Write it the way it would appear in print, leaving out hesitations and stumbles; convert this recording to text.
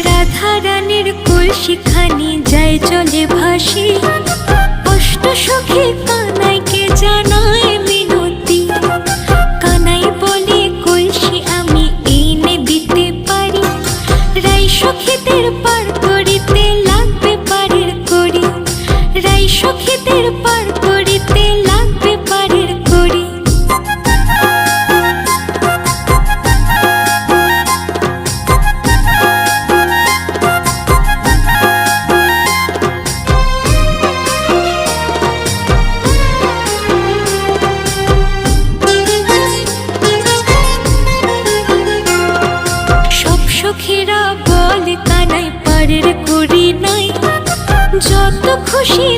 রাধা রানীর কলসিখানি যায় জলে ভাসি, অষ্ট সখী কানাইকে জানায় মিনতি। কানাই বলে কলসি আমি এনে দিতে পারি, রাই সখীদের পার করিতে লাগবে পারের করি, রাই সখীদের পার করিতে লাগবে পারের করি। সখীরা বলে কানাই পারের করি নাই, যত খুশি